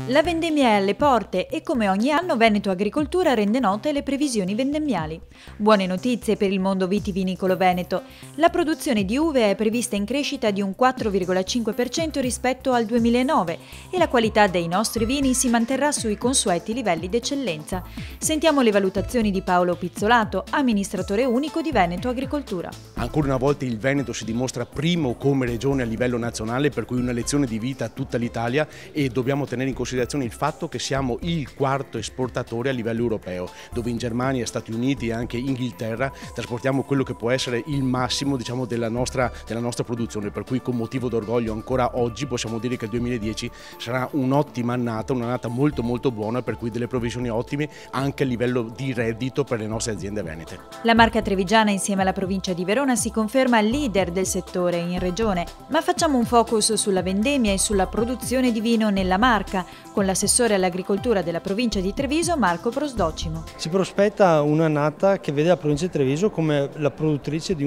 La vendemmia è alle porte e come ogni anno Veneto Agricoltura rende note le previsioni vendemmiali. Buone notizie per il mondo vitivinicolo veneto. La produzione di uve è prevista in crescita di un 4,5% rispetto al 2009 e la qualità dei nostri vini si manterrà sui consueti livelli d'eccellenza. Sentiamo le valutazioni di Paolo Pizzolato, amministratore unico di Veneto Agricoltura. Ancora una volta il Veneto si dimostra primo come regione a livello nazionale, per cui una lezione di vita a tutta l'Italia, e dobbiamo tenere in considerazione il fatto che siamo il quarto esportatore a livello europeo, dove in Germania, Stati Uniti e anche Inghilterra trasportiamo quello che può essere il massimo, diciamo, della nostra produzione, per cui con motivo d'orgoglio ancora oggi possiamo dire che il 2010 sarà un'ottima annata, un'annata molto buona, per cui delle provvisioni ottime anche a livello di reddito per le nostre aziende venete. La marca trevigiana insieme alla provincia di Verona si conferma leader del settore in regione, ma facciamo un focus sulla vendemmia e sulla produzione di vino nella marca, con l'assessore all'agricoltura della provincia di Treviso, Marco Prosdocimo. Si prospetta un'annata che vede la provincia di Treviso come la produttrice di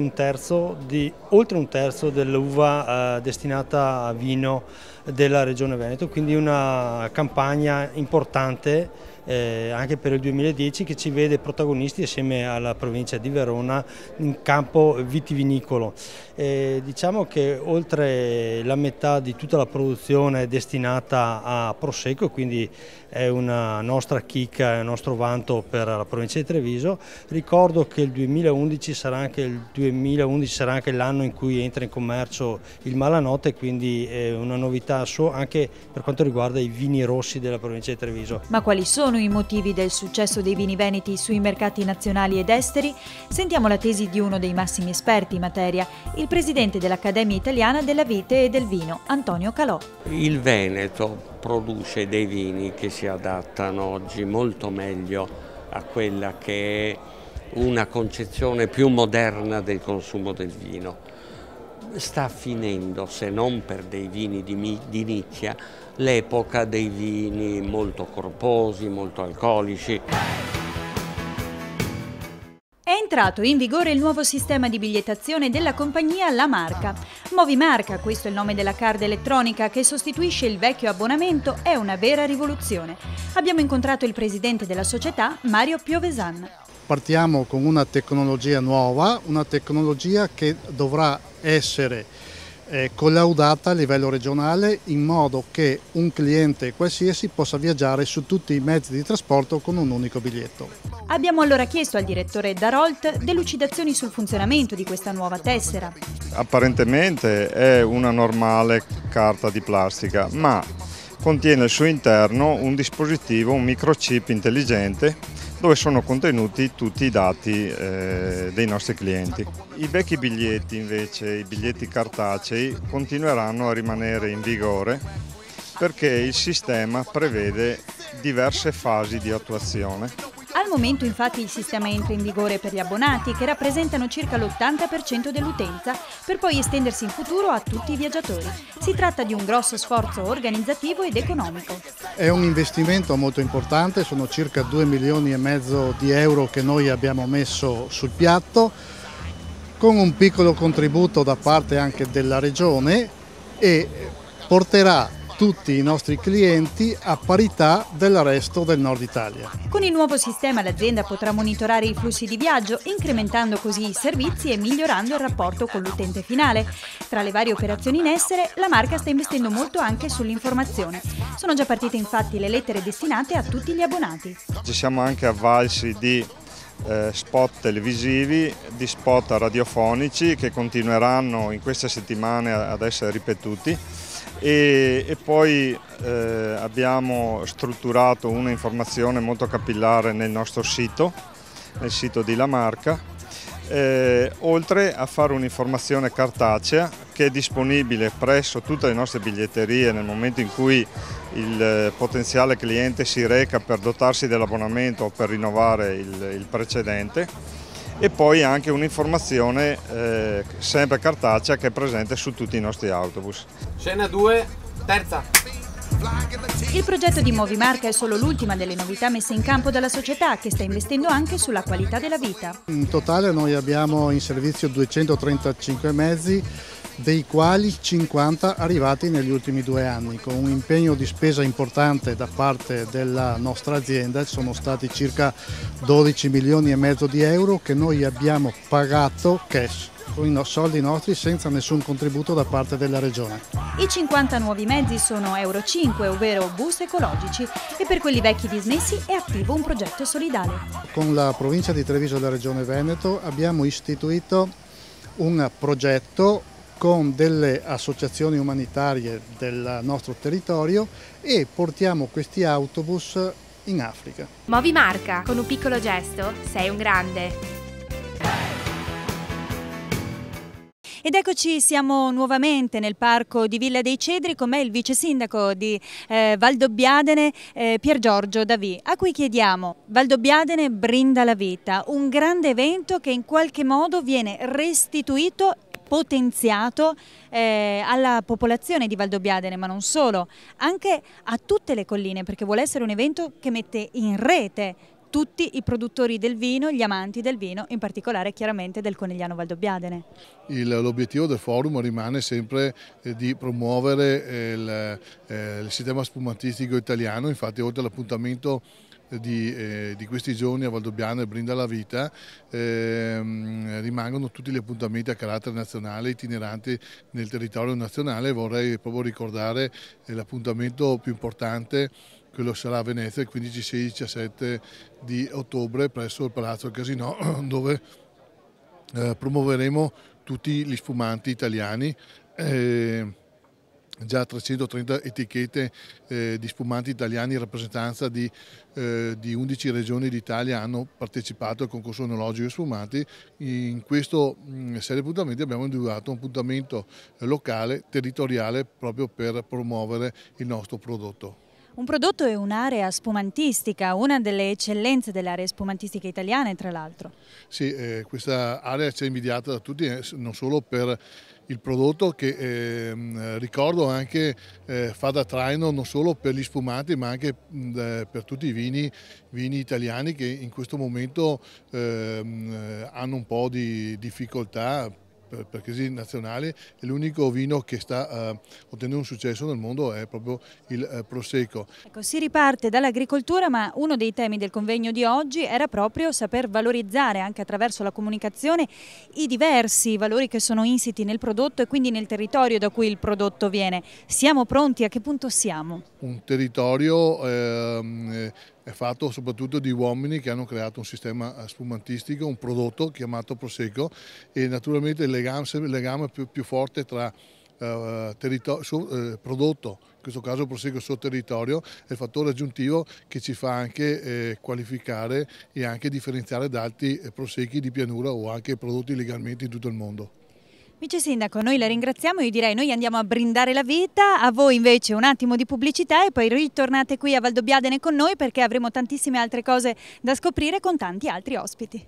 oltre un terzo dell'uva destinata a vino della regione Veneto, quindi una campagna importante anche per il 2010 che ci vede protagonisti assieme alla provincia di Verona in campo vitivinicolo. Diciamo che oltre la metà di tutta la produzione è destinata a Prosecco, quindi è una nostra chicca, è un nostro vanto per la provincia di Treviso. Ricordo che il 2011 sarà anche l'anno in cui entra in commercio il Malanotte, quindi è una novità anche per quanto riguarda i vini rossi della provincia di Treviso. Ma quali sono i motivi del successo dei vini veneti sui mercati nazionali ed esteri? Sentiamo la tesi di uno dei massimi esperti in materia, il presidente dell'Accademia Italiana della Vite e del Vino, Antonio Calò. Il Veneto produce dei vini che si adattano oggi molto meglio a quella che è una concezione più moderna del consumo del vino. Sta finendo, se non per dei vini di nicchia, l'epoca dei vini molto corposi, molto alcolici. È entrato in vigore il nuovo sistema di bigliettazione della compagnia La Marca. Movimarca, questo è il nome della card elettronica che sostituisce il vecchio abbonamento, è una vera rivoluzione. Abbiamo incontrato il presidente della società, Mario Piovesan. Partiamo con una tecnologia nuova, una tecnologia che dovrà essere collaudata a livello regionale in modo che un cliente qualsiasi possa viaggiare su tutti i mezzi di trasporto con un unico biglietto. Abbiamo allora chiesto al direttore Darolt delucidazioni sul funzionamento di questa nuova tessera. Apparentemente è una normale carta di plastica, ma contiene al suo interno un dispositivo, un microchip intelligente, dove sono contenuti tutti i dati dei nostri clienti. I vecchi biglietti invece, i biglietti cartacei, continueranno a rimanere in vigore perché il sistema prevede diverse fasi di attuazione. Al momento infatti il sistema entra in vigore per gli abbonati, che rappresentano circa l'80% dell'utenza, per poi estendersi in futuro a tutti i viaggiatori. Si tratta di un grosso sforzo organizzativo ed economico. È un investimento molto importante, sono circa 2,5 milioni di euro che noi abbiamo messo sul piatto, con un piccolo contributo da parte anche della Regione, e porterà tutti i nostri clienti a parità del resto del nord Italia. Con il nuovo sistema l'azienda potrà monitorare i flussi di viaggio, incrementando così i servizi e migliorando il rapporto con l'utente finale. Tra le varie operazioni in essere, la marca sta investendo molto anche sull'informazione. Sono già partite infatti le lettere destinate a tutti gli abbonati. Ci siamo anche avvalsi di spot televisivi, di spot radiofonici che continueranno in queste settimane ad essere ripetuti. E poi abbiamo strutturato una informazione molto capillare nel nostro sito, nel sito di La Marca, oltre a fare un'informazione cartacea che è disponibile presso tutte le nostre biglietterie nel momento in cui il potenziale cliente si reca per dotarsi dell'abbonamento o per rinnovare il precedente. E poi anche un'informazione sempre cartacea che è presente su tutti i nostri autobus. Scena 2, terza. Il progetto di Movimarca è solo l'ultima delle novità messe in campo dalla società, che sta investendo anche sulla qualità della vita. In totale noi abbiamo in servizio 235 mezzi dei quali 50 arrivati negli ultimi 2 anni, con un impegno di spesa importante da parte della nostra azienda. Sono stati circa 12 milioni e mezzo di euro che noi abbiamo pagato cash, con i soldi nostri, senza nessun contributo da parte della Regione. I 50 nuovi mezzi sono Euro 5, ovvero bus ecologici, e per quelli vecchi dismessi è attivo un progetto solidale. Con la provincia di Treviso e la Regione Veneto abbiamo istituito un progetto con delle associazioni umanitarie del nostro territorio e portiamo questi autobus in Africa. Movi marca, con un piccolo gesto sei un grande. Ed eccoci, siamo nuovamente nel parco di Villa dei Cedri, con me il vice sindaco di Valdobbiadene, Pier Giorgio Davì, a cui chiediamo: Valdobbiadene brinda la vita, un grande evento che in qualche modo viene restituito, potenziato alla popolazione di Valdobbiadene, ma non solo, anche a tutte le colline, perché vuole essere un evento che mette in rete tutti i produttori del vino, gli amanti del vino, in particolare chiaramente del Conegliano Valdobbiadene. L'obiettivo del forum rimane sempre di promuovere il sistema spumantistico italiano. Infatti, oltre all'appuntamento di questi giorni a Valdobbiadene Brinda la Vita, rimangono tutti gli appuntamenti a carattere nazionale itineranti nel territorio nazionale. Vorrei proprio ricordare l'appuntamento più importante. Quello sarà a Venezia il 15, 16, 17 di ottobre presso il Palazzo Casino, dove promuoveremo tutti gli sfumanti italiani. Già 330 etichette di spumanti italiani in rappresentanza di 11 regioni d'Italia hanno partecipato al concorso enologico di sfumanti. In questo serie di appuntamenti abbiamo individuato un appuntamento locale, territoriale, proprio per promuovere il nostro prodotto. Un prodotto e un'area spumantistica, una delle eccellenze delle aree spumantistiche italiane, tra l'altro. Sì, questa area ci è invidiata da tutti, non solo per il prodotto che ricordo anche fa da traino non solo per gli sfumanti, ma anche per tutti i vini italiani che in questo momento hanno un po' di difficoltà per crisi nazionali, e l'unico vino che sta ottenendo un successo nel mondo è proprio il Prosecco. Ecco, si riparte dall'agricoltura, ma uno dei temi del convegno di oggi era proprio saper valorizzare anche attraverso la comunicazione i diversi valori che sono insiti nel prodotto e quindi nel territorio da cui il prodotto viene. Siamo pronti? A che punto siamo? Un territorio è fatto soprattutto di uomini che hanno creato un sistema spumantistico, un prodotto chiamato Prosecco, e naturalmente il legame più forte tra prodotto, in questo caso Prosecco, sul territorio, è il fattore aggiuntivo che ci fa anche qualificare e anche differenziare da altri prosecchi di pianura o anche prodotti legalmente in tutto il mondo. Vice Sindaco, noi la ringraziamo, io direi noi andiamo a brindare la vita, a voi invece un attimo di pubblicità e poi ritornate qui a Valdobbiadene con noi, perché avremo tantissime altre cose da scoprire con tanti altri ospiti.